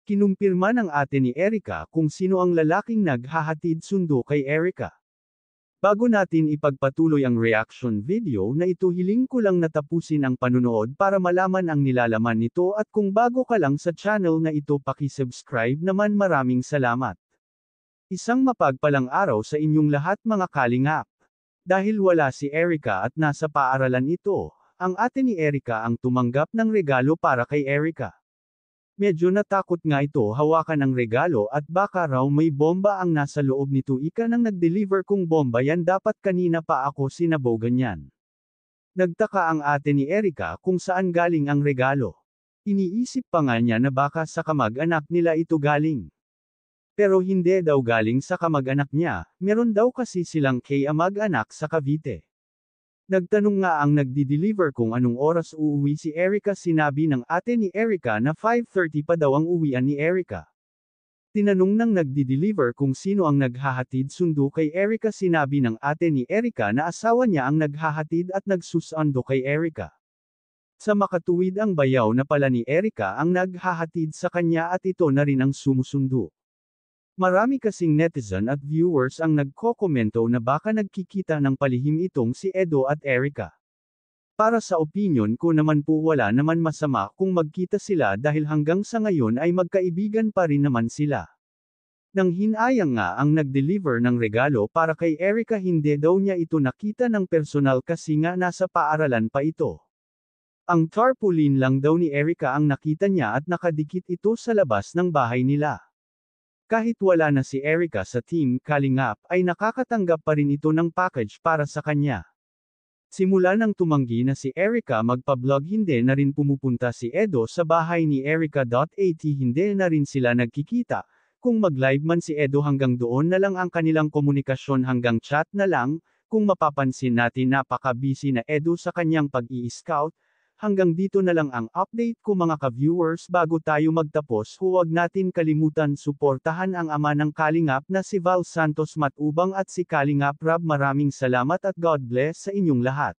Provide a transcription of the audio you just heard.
Kinumpirma ng ate ni Erica kung sino ang lalaking naghahatid sundo kay Erica. Bago natin ipagpatuloy ang reaction video na ito, hiling ko lang na tapusin ang panunood para malaman ang nilalaman nito, at kung bago ka lang sa channel na ito, paki-subscribe naman. Maraming salamat. Isang mapagpalang araw sa inyong lahat mga kalingap. Dahil wala si Erica at nasa paaralan ito, ang ate ni Erica ang tumanggap ng regalo para kay Erica. Medyo natakot nga ito hawakan ang regalo at baka raw may bomba ang nasa loob nito. Ika nang nag-deliver kung bomba yan, dapat kanina pa ako sinabogan yan. Nagtaka ang ate ni Erica kung saan galing ang regalo. Iniisip pa nga niya na baka sa kamag-anak nila ito galing. Pero hindi daw galing sa kamag-anak niya, meron daw kasi silang mag-anak sa Cavite. Nagtanong nga ang nagdi-deliver kung anong oras uuwi si Erica. Sinabi ng ate ni Erica na 5:30 pa daw ang uwian ni Erica. Tinanong ng nagdi-deliver kung sino ang naghahatid sundo kay Erica. Sinabi ng ate ni Erica na asawa niya ang naghahatid at nagsusundo kay Erica. Sa makatuwid, ang bayaw na pala ni Erica ang naghahatid sa kanya at ito na rin ang sumusundo. Marami kasing netizen at viewers ang nagkokomento na baka nagkikita ng palihim itong si Edo at Erica. Para sa opinyon ko naman po, wala naman masama kung magkita sila dahil hanggang sa ngayon ay magkaibigan pa rin naman sila. Nang hinayang nga ang nag-deliver ng regalo para kay Erica, hindi daw niya ito nakita ng personal kasi nga nasa paaralan pa ito. Ang tarpaulin lang daw ni Erica ang nakita niya at nakadikit ito sa labas ng bahay nila. Kahit wala na si Erica sa Team Kalingap, ay nakakatanggap pa rin ito ng package para sa kanya. Simula nang tumanggi na si Erica magpa-vlog, hindi na rin pumupunta si Edo sa bahay ni Erica. Hindi na rin sila nagkikita. Kung mag-live man si Edo, hanggang doon na lang ang kanilang komunikasyon, hanggang chat na lang. Kung mapapansin natin, napaka-busy na Edo sa kanyang pag-i-scout. Hanggang dito na lang ang update ko mga ka-viewers. Bago tayo magtapos, huwag natin kalimutan suportahan ang ama ng Kalingap na si Val Santos Matubang at si Kalingap Rab. Maraming salamat at God bless sa inyong lahat.